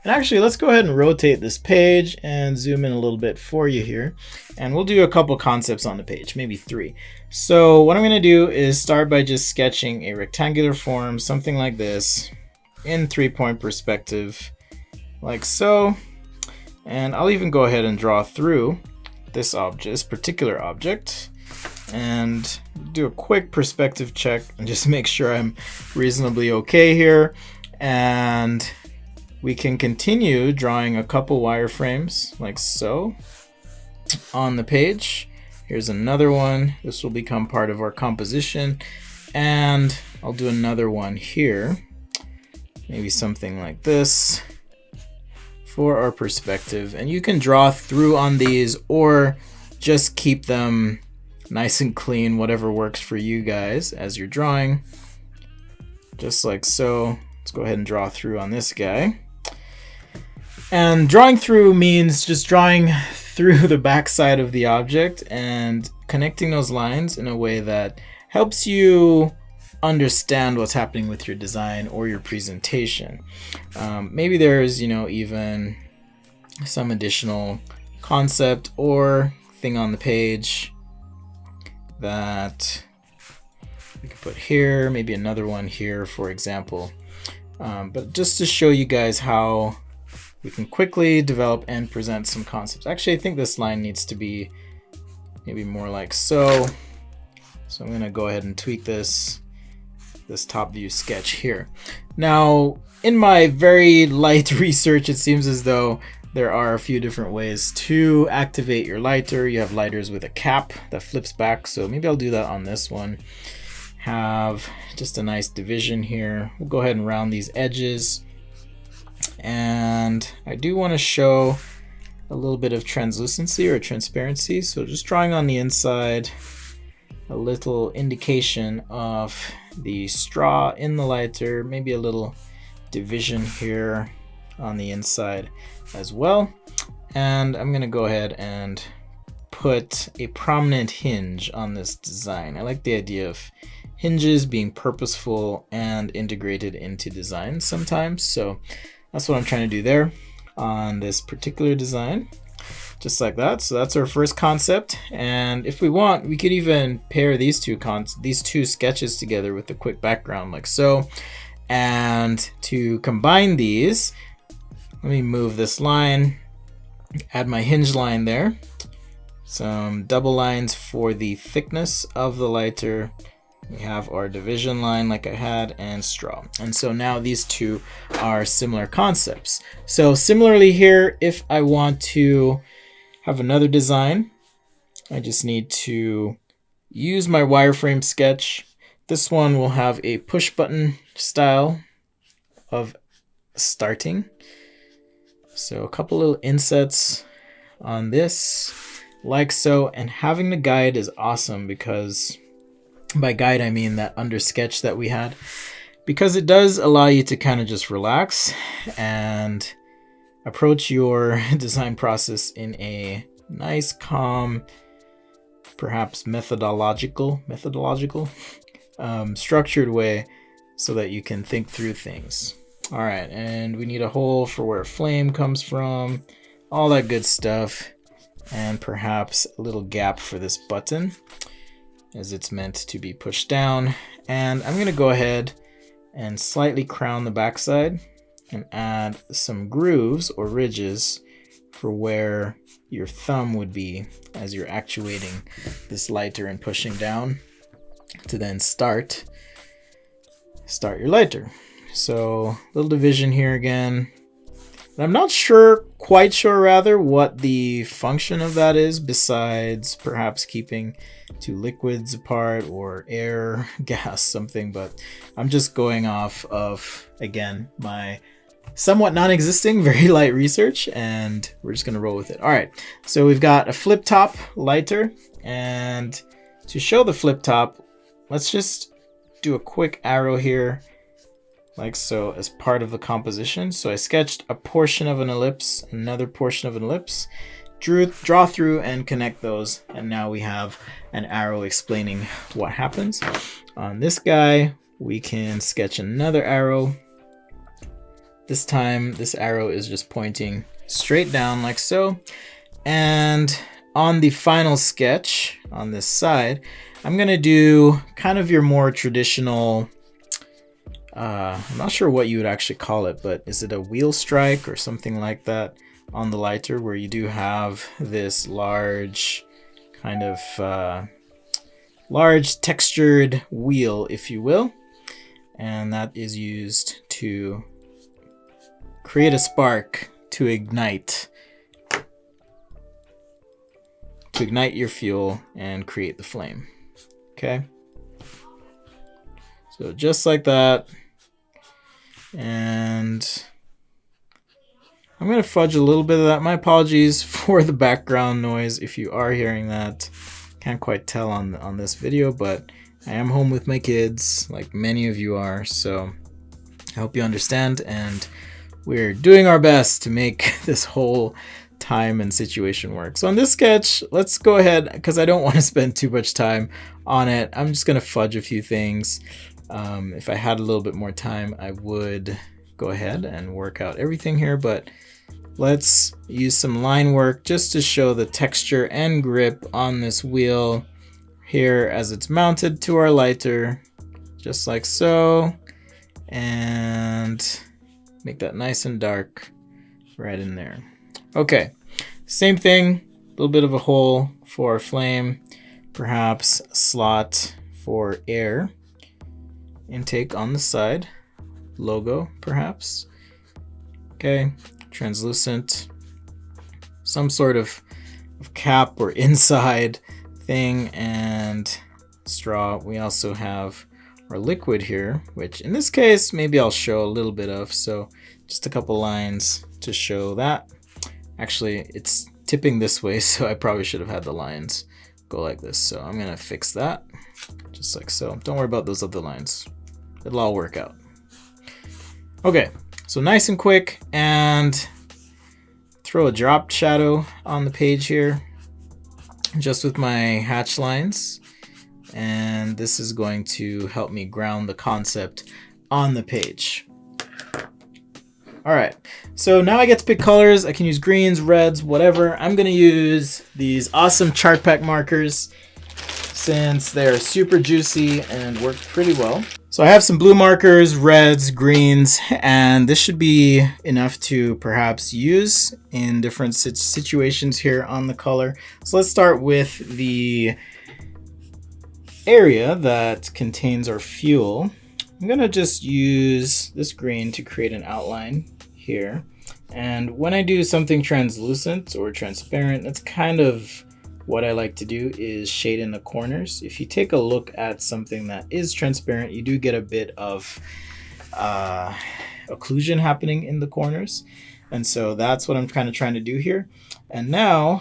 And actually, let's go ahead and rotate this page and zoom in a little bit for you here. And we'll do a couple concepts on the page, maybe 3. So what I'm going to do is start by just sketching a rectangular form, something like this, in 3-point perspective, like so. And I'll even go ahead and draw through this object, this particular object, and do a quick perspective check and just make sure I'm reasonably okay here. And we can continue drawing a couple wireframes like so on the page. Here's another one. This will become part of our composition. And I'll do another one here. Maybe something like this for our perspective. And you can draw through on these or just keep them nice and clean, whatever works for you guys as you're drawing. Just like so. Let's go ahead and draw through on this guy. And drawing through means just drawing through the backside of the object and connecting those lines in a way that helps you understand what's happening with your design or your presentation. Maybe there's, even some additional concept or thing on the page that we could put here, maybe another one here, for example. But just to show you guys how we can quickly develop and present some concepts. Actually, I think this line needs to be maybe more like so. So I'm going to go ahead and tweak this top view sketch here. Now, in my very light research, it seems as though there are a few different ways to activate your lighter. You have lighters with a cap that flips back. So maybe I'll do that on this one. Have just a nice division here. We'll go ahead and round these edges. And I do want to show a little bit of translucency or transparency. So just drawing on the inside, a little indication of the straw in the lighter, maybe a little division here on the inside as well. And I'm going to go ahead and put a prominent hinge on this design. I like the idea of hinges being purposeful and integrated into design sometimes. So that's what I'm trying to do there on this particular design, just like that. So that's our first concept. And if we want, we could even pair these two sketches together with a quick background like so. And to combine these, let me move this line, add my hinge line there, some double lines for the thickness of the lighter. We have our division line like I had, and straw. And so now these two are similar concepts. So similarly here, if I want to have another design, I just need to use my wireframe sketch. This one will have a push button style of starting. So a couple little insets on this like so, and having the guide is awesome because by guide, I mean that under sketch that we had, because it does allow you to kind of just relax and approach your design process in a nice, calm, perhaps methodological, structured way so that you can think through things. All right, and we need a hole for where flame comes from, all that good stuff, and perhaps a little gap for this button, as it's meant to be pushed down. And I'm going to go ahead and slightly crown the backside and add some grooves or ridges for where your thumb would be as you're actuating this lighter and pushing down to then start your lighter. So little division here again. And I'm not quite sure what the function of that is, besides perhaps keeping two liquids apart or air, gas, something, but I'm just going off of, again, my somewhat non-existing, very light research, and we're just gonna roll with it. All right, so we've got a flip top lighter, and to show the flip top, let's just do a quick arrow here, like so, as part of the composition. So I sketched a portion of an ellipse, another portion of an ellipse, draw through and connect those, and now we have an arrow explaining what happens. On this guy, we can sketch another arrow This time, this arrow is just pointing straight down like so. And on the final sketch on this side, I'm gonna do kind of your more traditional, I'm not sure what you would actually call it, but is it a wheel strike or something like that on the lighter, where you do have this large kind of large textured wheel, if you will, and that is used to create a spark to ignite your fuel and create the flame. Okay, so just like that. And I'm going to fudge a little bit of that. My apologies for the background noise if you are hearing that. Can't quite tell on this video, but I am home with my kids, like many of you are, so I hope you understand, and we're doing our best to make this whole time and situation work. So on this sketch, let's go ahead, because I don't want to spend too much time on it. I'm just going to fudge a few things. If I had a little bit more time, I would go ahead and work out everything here, but let's use some line work just to show the texture and grip on this wheel here as it's mounted to our lighter, just like so, and make that nice and dark right in there. Okay, same thing, a little bit of a hole for our flame, perhaps a slot for air intake on the side, logo perhaps. Okay, translucent, some sort of cap or inside thing, and straw. We also have our liquid here, which in this case maybe I'll show a little bit of, so just a couple lines to show that. Actually, it's tipping this way, so I probably should have had the lines go like this, so I'm gonna fix that just like so. Don't worry about those other lines, it'll all work out. Okay, so nice and quick, and throw a drop shadow on the page here just with my hatch lines, and this is going to help me ground the concept on the page. Alright, so now I get to pick colors. I can use greens, reds, whatever. I'm going to use these awesome chart pack markers since they're super juicy and work pretty well. So I have some blue markers, reds, greens, and this should be enough to perhaps use in different situations here on the color. So let's start with the area that contains our fuel. I'm gonna just use this green to create an outline here. And when I do something translucent or transparent, that's kind of what I like to do, is shade in the corners. If you take a look at something that is transparent, you do get a bit of occlusion happening in the corners. And so that's what I'm kind of trying to do here. And now